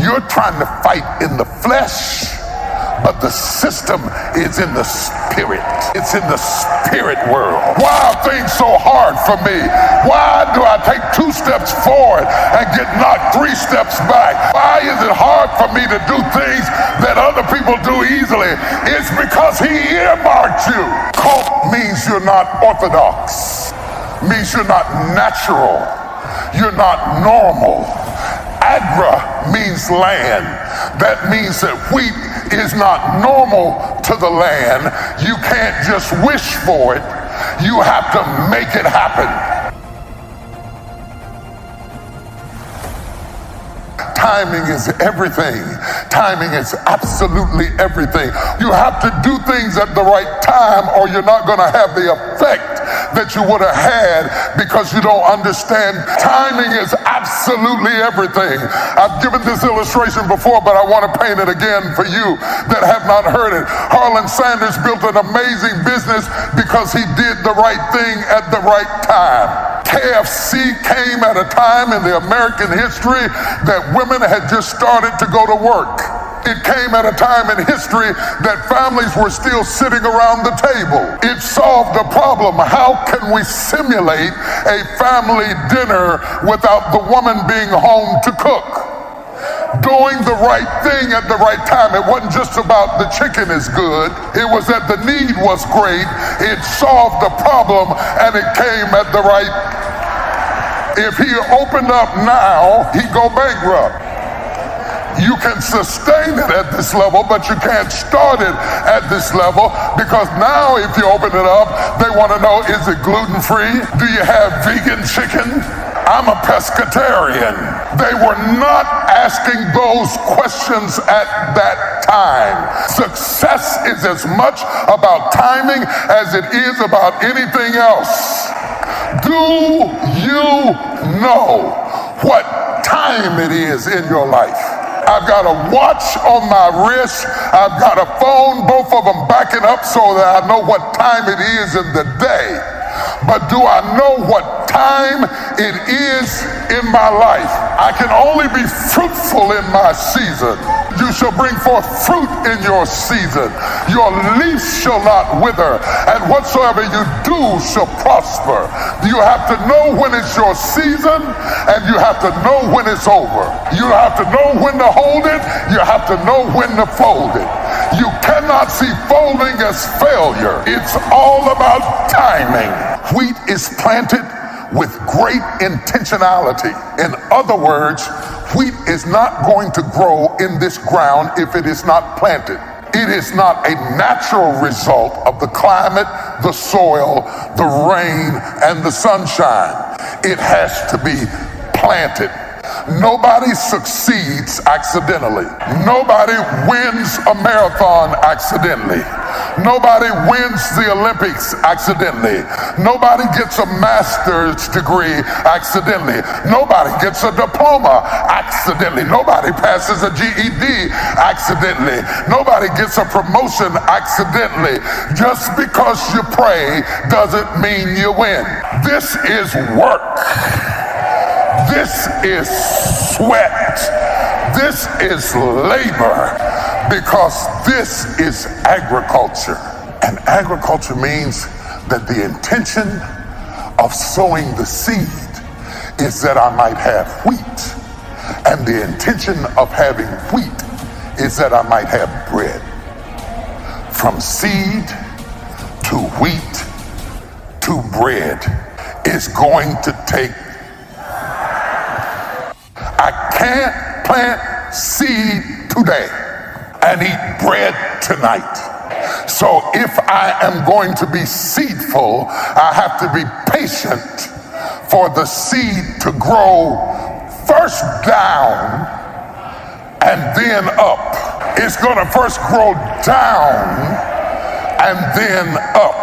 You're trying to fight in the flesh, but the system is in the spirit. It's in the spirit world. Why are things so hard for me? Why do I take 2 steps forward and get knocked 3 steps back? Why is it hard for me to do things that other people do easily? It's because he earmarked you. Cult means you're not orthodox. Means you're not natural. You're not normal. Agra means land. That means that wheat is not normal to the land. You can't just wish for it. You have to make it happen. Timing is everything. Timing is absolutely everything. You have to do things at the right time or you're not going to have the effect that you would have had because you don't understand. Timing is absolutely everything. I've given this illustration before, but I want to paint it again for you that have not heard it. Harlan Sanders built an amazing business because he did the right thing at the right time. KFC came at a time in the American history that women had just started to go to work. It came at a time in history that families were still sitting around the table. It solved a problem. How can we simulate a family dinner without the woman being home to cook? Doing the right thing at the right time. It wasn't just about the chicken is good. It was that the need was great. It solved the problem and it came at the right. If he opened up now, he'd go bankrupt. You can sustain it at this level, but you can't start it at this level because now if you open it up, they want to know, is it gluten-free? Do you have vegan chicken? I'm a pescatarian. They were not asking those questions at that time. Success is as much about timing as it is about anything else. Do you know what time it is in your life? I've got a watch on my wrist. I've got a phone, both of them backing up so that I know what time it is in the day. But do I know what time it is in my life? I can only be fruitful in my season. You shall bring forth fruit in your season. Your leaf shall not wither, and whatsoever you do shall prosper. You have to know when it's your season, and you have to know when it's over. You have to know when to hold it. You have to know when to fold it. You cannot see folding as failure. It's all about timing. Wheat is planted with great intentionality. In other words, wheat is not going to grow in this ground if it is not planted. It is not a natural result of the climate, the soil, the rain, and the sunshine. It has to be planted. Nobody succeeds accidentally. Nobody wins a marathon accidentally. Nobody wins the Olympics accidentally. Nobody gets a master's degree accidentally. Nobody gets a diploma accidentally. Nobody passes a GED accidentally. Nobody gets a promotion accidentally. Just because you pray doesn't mean you win. This is work. This is sweat. This is labor, because this is agriculture. And agriculture means that the intention of sowing the seed is that I might have wheat. And the intention of having wheat is that I might have bread. From seed to wheat to bread is going to take. I can't plant seed today and eat bread tonight. So if I am going to be seedful, I have to be patient for the seed to grow first down and then up. It's going to first grow down and then up.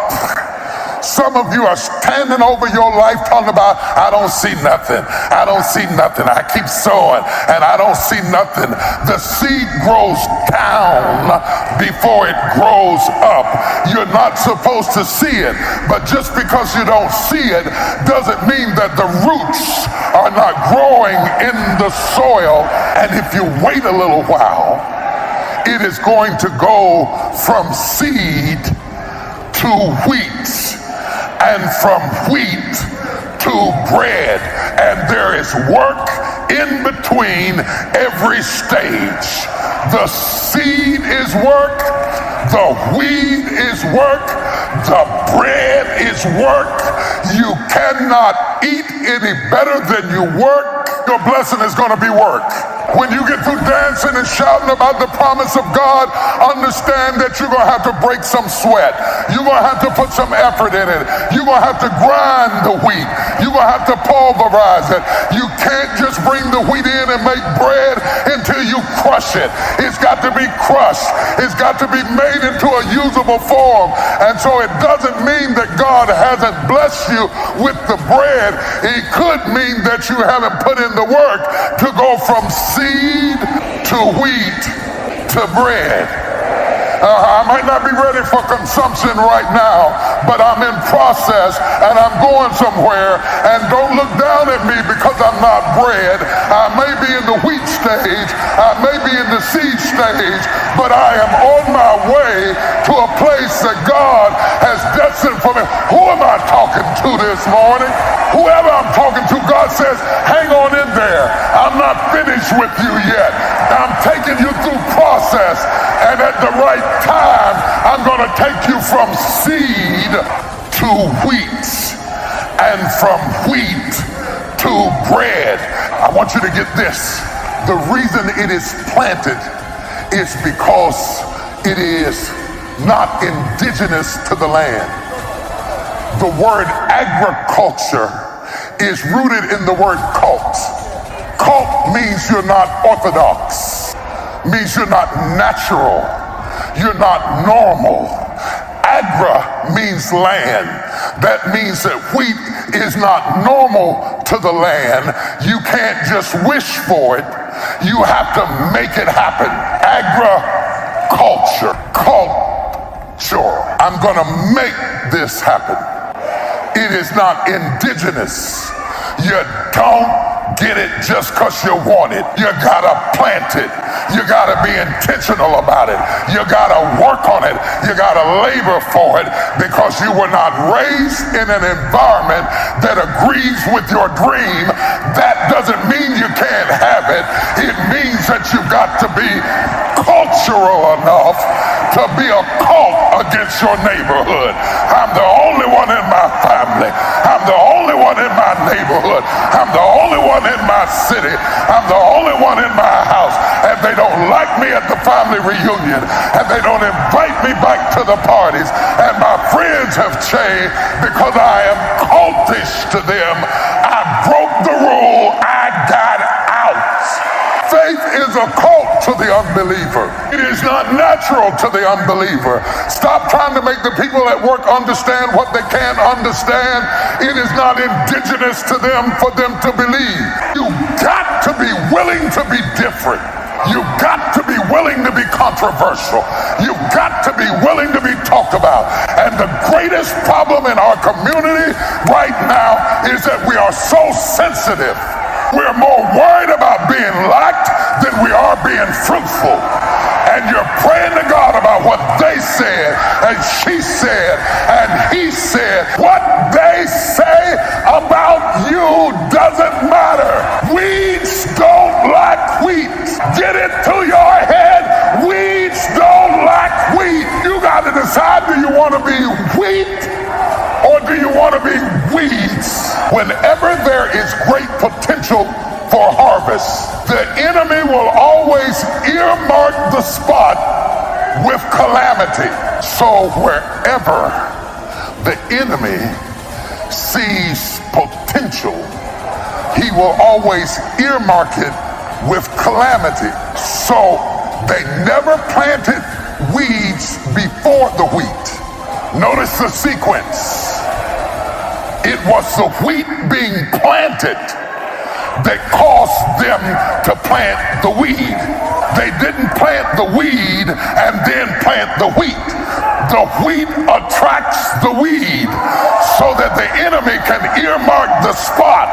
Some of you are standing over your life talking about, I don't see nothing. I don't see nothing. I keep sowing and I don't see nothing. The seed grows down before it grows up. You're not supposed to see it, but just because you don't see it doesn't mean that the roots are not growing in the soil. And if you wait a little while, it is going to go from seed to wheat, and from wheat to bread. And there is work in between every stage. The seed is work, the wheat is work, the bread is work. You cannot eat any better than you work. Your blessing is going to be work. When you get through dancing and shouting about the promise of God, understand that you're going to have to break some sweat. You're going to have to put some effort in it. You're going to have to grind the wheat. You're going to have to pulverize it. You can't just bring the wheat in and make bread until you crush it. It's got to be crushed. It's got to be made into a usable form. And so it doesn't mean that God hasn't blessed you with the bread. It could mean that you haven't put in the work to go from seed to wheat to bread. I might not be ready for consumption right now, but I'm in process and I'm going somewhere. And don't look down at me because I'm not bread. I may be in the wheat stage, I may be in the seed stage, but I am on my way to a place that God has destined for me. Who am I talking to this morning? Whoever I'm talking to, God says, hang on in there. I'm not finished with you yet. I'm taking you through process, and at the right time, I'm going to take you from seed to wheat, and from wheat to bread. I want you to get this. The reason it is planted is because it is not indigenous to the land. The word agriculture is rooted in the word cult. Cult means you're not orthodox, means you're not natural, you're not normal. Agra means land. That means that wheat is not normal to the land. You can't just wish for it. You have to make it happen. Agriculture, culture. I'm gonna make this happen. It is not indigenous. You don't get it just because you want it. You gotta plant it. You gotta be intentional about it. You gotta work on it. You gotta labor for it, because you were not raised in an environment that agrees with your dream. That doesn't mean you can't have it. It means that you've got to be cultural enough to be a cult against your neighborhood. I'm the only one in my family. I'm the only one in my neighborhood. I'm the only one in my city. I'm the only one in my house. And they don't like me at the family reunion. And they don't invite me back to the parties. And my friends have changed because I am cultish to them. I broke the rule. I got out. Faith is a cult to the unbeliever. It is not natural to the unbeliever. Stop trying to make the people at work understand what they can't understand. It is not indigenous to them for them to believe. You got to be willing to be different. You've got to be willing to be controversial. You've got to be willing to be talked about. And the greatest problem in our community right now is that we are so sensitive. We're more worried about being liked than we are being fruitful. And you're praying to God about what they said, and she said, and he said. What they say about you doesn't matter. Weeds don't like wheat. Get it to your head. Weeds don't like wheat. You got to decide, do you want to be wheat or do you want to be weeds? Whenever there is great potential for harvest, the enemy will always earmark the spot with calamity. So wherever the enemy sees potential, he will always earmark it with calamity. So they never planted weeds before the wheat. Notice the sequence. It was the wheat being planted that caused them to plant the weed. They didn't plant the weed and then plant the wheat. The wheat attracts the weed so that the enemy can earmark the spot.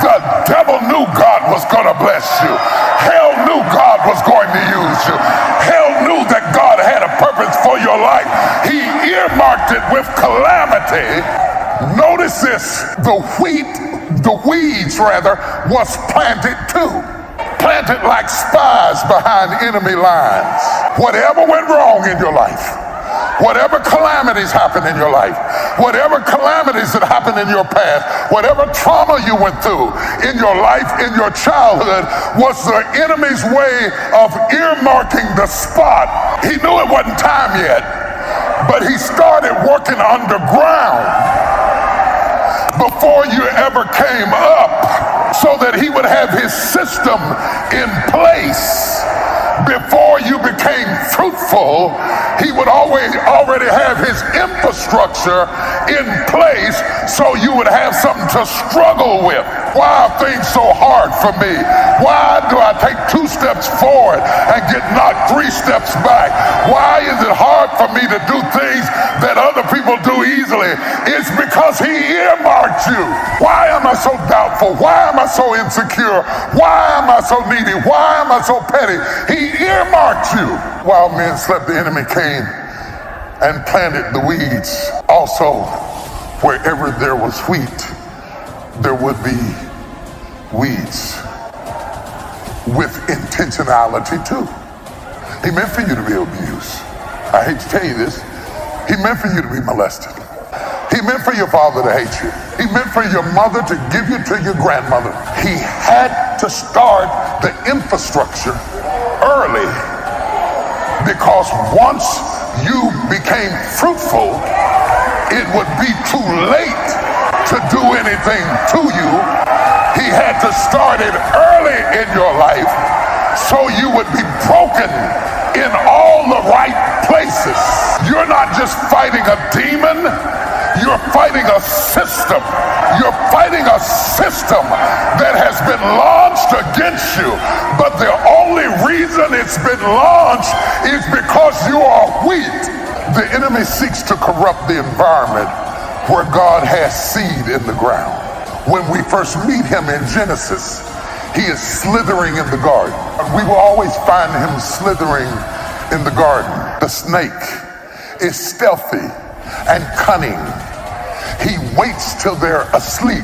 The devil knew God was going to bless you. Hell knew God was going to use you. Hell knew that God had a purpose for your life. He earmarked it with calamity. Notice this, the weeds was planted too. Planted like spies behind enemy lines. Whatever went wrong in your life, whatever calamities happened in your life, whatever calamities that happened in your past, whatever trauma you went through in your life, in your childhood, was the enemy's way of earmarking the spot. He knew it wasn't time yet, but he started working underground before you ever came up, so that he would have his system in place. Before you became fruitful, he would already have his infrastructure in place, so you would have something to struggle with. Why are things so hard for me? Why do I take 2 steps forward and get knocked 3 steps back? Why is it hard for me to do things that other people do easily? It's because he earmarked you. Why am I so doubtful? Why am I so insecure? Why am I so needy? Why am I so petty? He earmarked you. While men slept, the enemy came and planted the weeds. Also, wherever there was wheat, there would be weeds, with intentionality too. He meant for you to be abused. I hate to tell you this. He meant for you to be molested. He meant for your father to hate you. He meant for your mother to give you to your grandmother. He had to start the infrastructure early, because once you became fruitful, it would be too late to do anything to you. He had to start it early in your life so you would be broken in all the right places. You're not just fighting a demon, you're fighting a system. You're fighting a system that has been launched against you. But the only reason it's been launched is because you are weak. The enemy seeks to corrupt the environment where God has seed in the ground. When we first meet him in Genesis, he is slithering in the garden. We will always find him slithering in the garden. The snake is stealthy and cunning. He waits till they're asleep,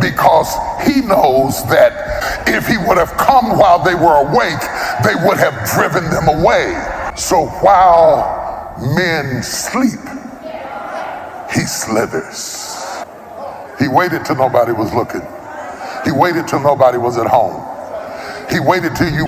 because he knows that if he would have come while they were awake, they would have driven them away. So while men sleep, he slithers. He waited till nobody was looking. He waited till nobody was at home. He waited till you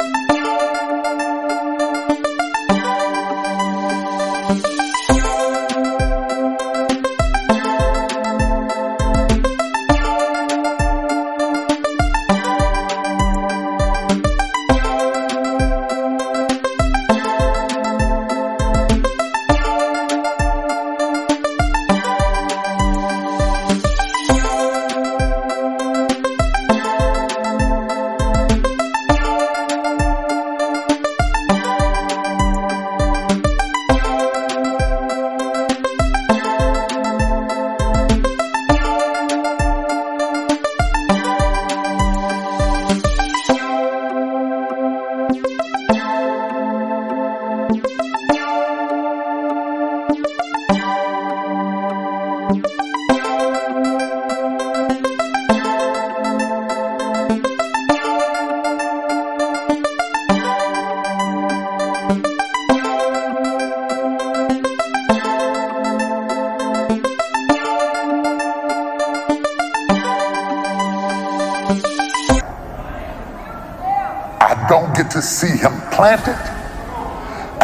don't get to see him planted,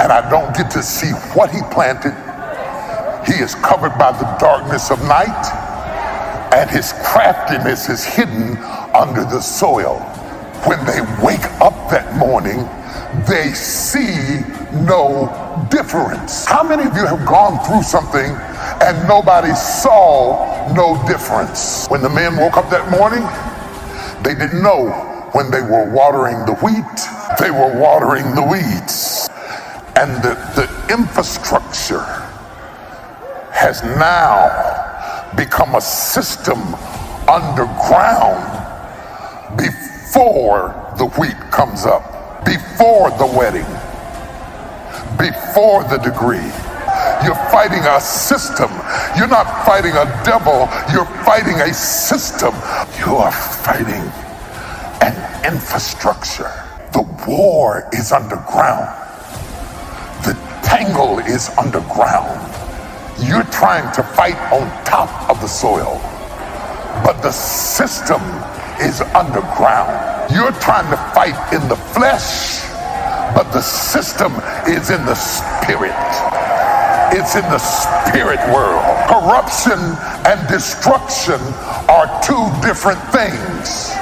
and I don't get to see what he planted. He is covered by the darkness of night, and his craftiness is hidden under the soil. When they wake up that morning, they see no difference. How many of you have gone through something and nobody saw no difference? When the men woke up that morning, they didn't know when they were watering the wheat, they were watering the weeds. And the infrastructure has now become a system underground before the wheat comes up, before the wedding, before the degree. You're fighting a system. You're not fighting a devil. You're fighting a system. You are fighting an infrastructure. The war is underground. The tangle is underground. You're trying to fight on top of the soil, but the system is underground. You're trying to fight in the flesh, but the system is in the spirit. It's in the spirit world. Corruption and destruction are two different things.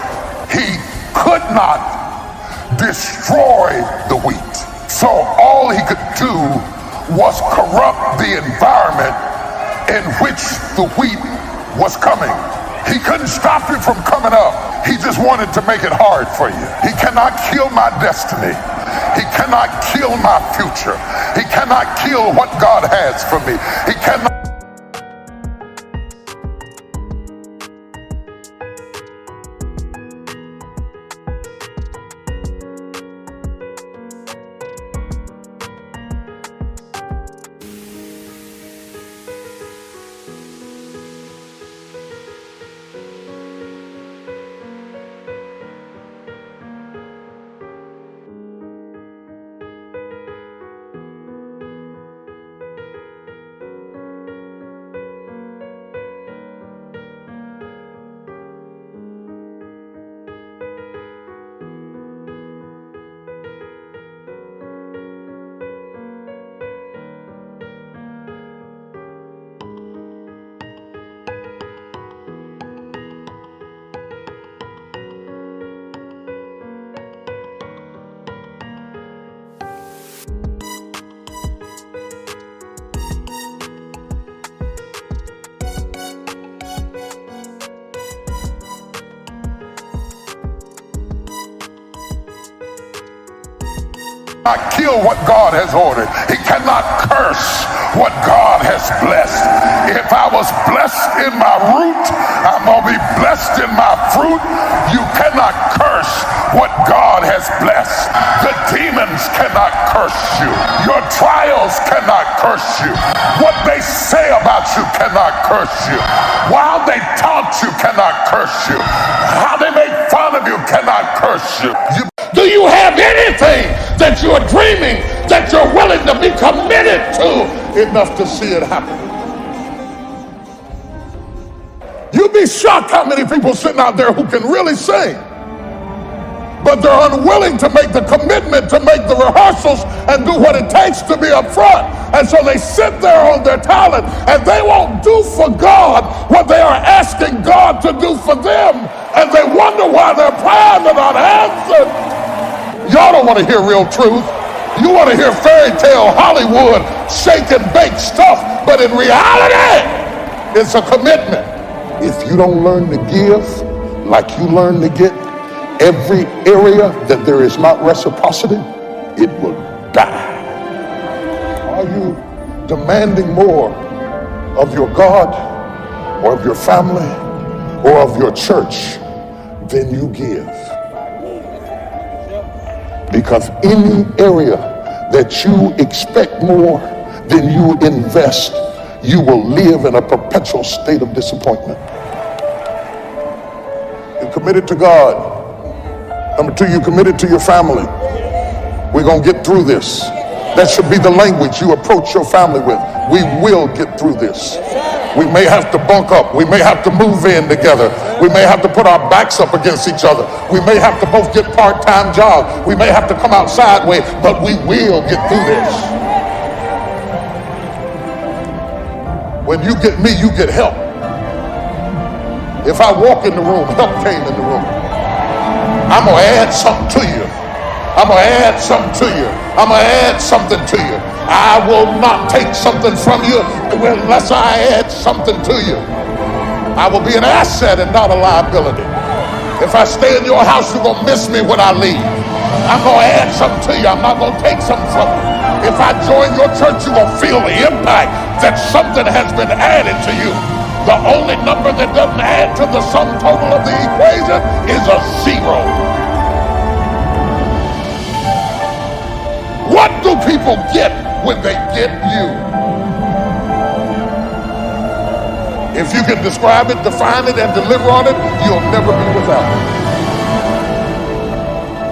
He could not destroy the wheat, so all he could do was corrupt the environment in which the wheat was coming. He couldn't stop you from coming up. He just wanted to make it hard for you. He cannot kill my destiny. He cannot kill my future. He cannot kill what God has for me. He cannot. Not kill what God has ordered. He cannot curse what God has blessed. If I was blessed in my root, I'm going to be blessed in my fruit. You cannot curse what God has blessed. The demons cannot curse you. Your trials cannot curse you. What they say about you cannot curse you. While they taunt you cannot curse you. How they make fun of you cannot curse you. Do you have anything that you're dreaming, that you're willing to be committed to enough to see it happen? You'd be shocked how many people sitting out there who can really sing, but they're unwilling to make the commitment, to make the rehearsals and do what it takes to be up front. And so they sit there on their talent and they won't do for God what they are asking God to do for them, and they wonder why their prayers are not answered. Y'all don't want to hear real truth. You want to hear fairy tale Hollywood shake and bake stuff, but in reality, it's a commitment. If you don't learn to give like you learn to get, every area that there is not reciprocity, it will die. Are you demanding more of your God or of your family or of your church than you give? Because any area that you expect more than you invest, you will live in a perpetual state of disappointment. You're committed to God. Number two, you're committed to your family. We're going to get through this. That should be the language you approach your family with. We will get through this. We may have to bunk up. We may have to move in together. We may have to put our backs up against each other. We may have to both get part-time jobs. We may have to come out sideways, but we will get through this. When you get me, you get help. If I walk in the room, help came in the room. I'm going to add something to you. I'm going to add something to you. I'm going to add something to you. I will not take something from you unless I add something to you. I will be an asset and not a liability. If I stay in your house, you're going to miss me when I leave. I'm going to add something to you. I'm not going to take something from you. If I join your church, you're going to feel the impact that something has been added to you. The only number that doesn't add to the sum total of the equation is a zero. What do people get when they get you? If you can describe it, define it, and deliver on it, you'll never be without it.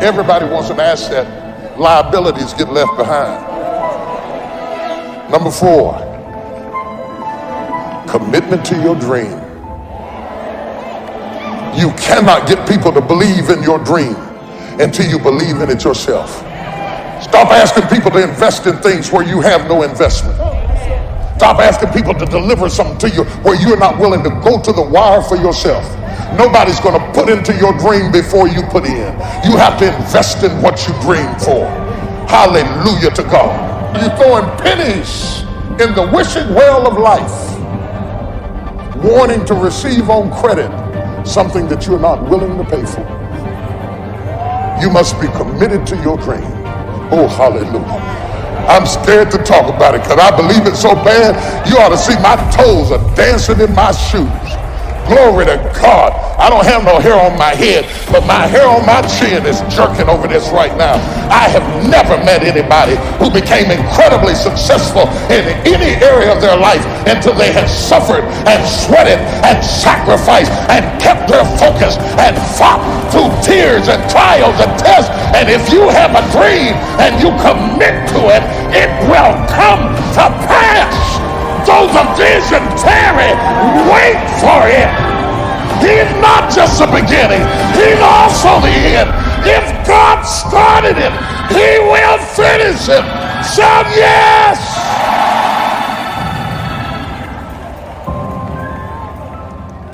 Everybody wants an asset. Liabilities get left behind. Number 4, commitment to your dream. You cannot get people to believe in your dream until you believe in it yourself. Stop asking people to invest in things where you have no investment. Stop asking people to deliver something to you where you're not willing to go to the wire for yourself. Nobody's going to put into your dream before you put in. You have to invest in what you dream for. Hallelujah to God. You're throwing pennies in the wishing well of life, wanting to receive on credit something that you're not willing to pay for. You must be committed to your dream. Oh, hallelujah. I'm scared to talk about it because I believe it so bad. You ought to see my toes are dancing in my shoes. Glory to God. I don't have no hair on my head, but my hair on my chin is jerking over this right now. I have never met anybody who became incredibly successful in any area of their life until they had suffered and sweated and sacrificed and kept their focus and fought through tears and trials and tests. And if you have a dream and you commit to it, it will come to pass. Though the vision tarry, wait for it. He's not just the beginning, he's also the end. If God started it, he will finish it. Shout yes!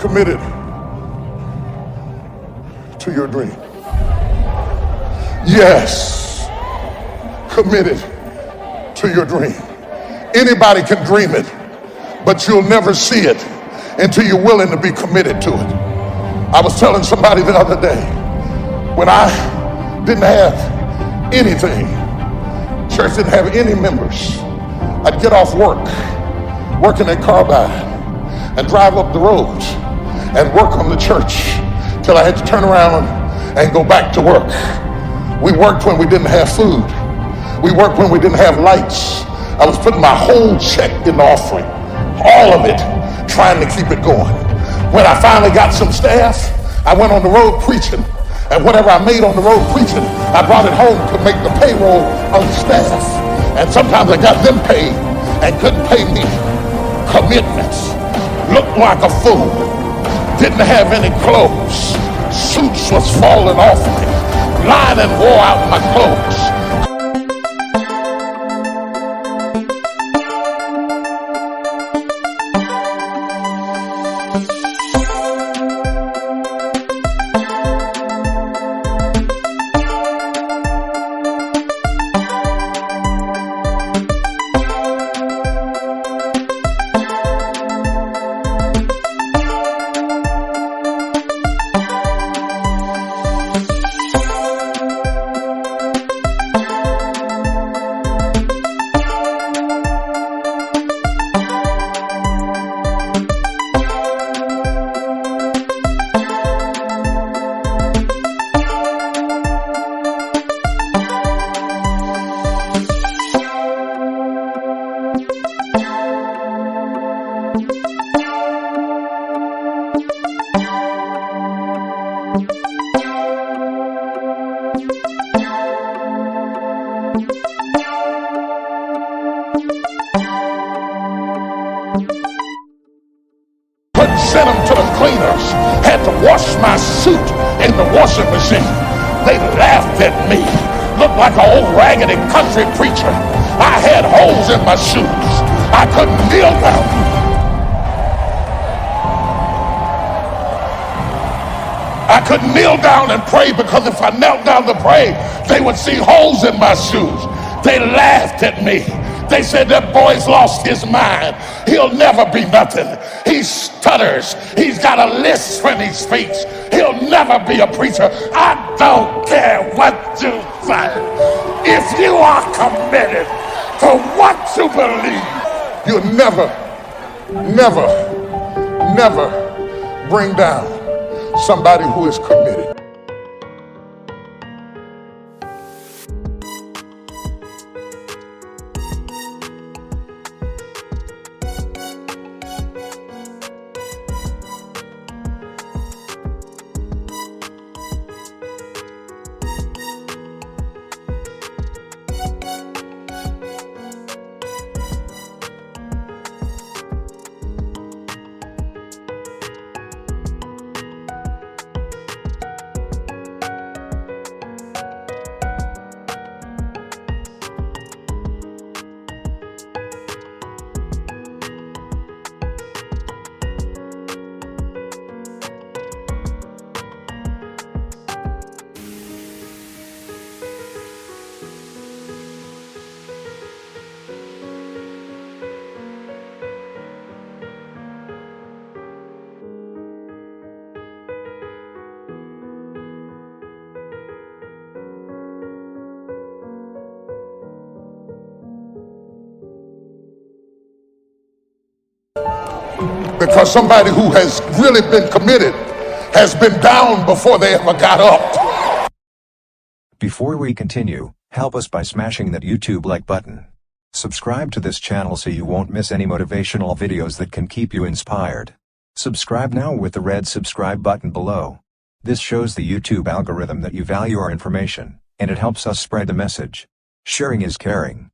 Committed to your dream. Yes, committed to your dream. Anybody can dream it, but you'll never see it until you're willing to be committed to it. I was telling somebody the other day, when I didn't have anything, church didn't have any members, I'd get off work, working at Carbide, and drive up the roads and work on the church till I had to turn around and go back to work. We worked when we didn't have food. We worked when we didn't have lights. I was putting my whole check in the offering, all of it, trying to keep it going. When I finally got some staff, I went on the road preaching, and whatever I made on the road preaching, I brought it home to make the payroll of the staff. And sometimes I got them paid and couldn't pay me. Commitments. Looked like a fool. Didn't have any clothes. Suits was falling off me. Lining wore out my clothes. Sent them to the cleaners, had to wash my suit in the washing machine. They laughed at me, looked like an old raggedy country preacher. I had holes in my shoes. I couldn't kneel down. I couldn't kneel down and pray because if I knelt down to pray, they would see holes in my shoes. They laughed at me. They said that boy's lost his mind. He'll never be nothing. He stutters. He's got a lisp when he speaks. He'll never be a preacher. I don't care what you say. If you are committed to what you believe, you'll never, never, never bring down somebody who is committed. Because somebody who has really been committed has been down before they ever got up. Before we continue, help us by smashing that YouTube like button. Subscribe to this channel so you won't miss any motivational videos that can keep you inspired. Subscribe now with the red subscribe button below. This shows the YouTube algorithm that you value our information, and it helps us spread the message. Sharing is caring.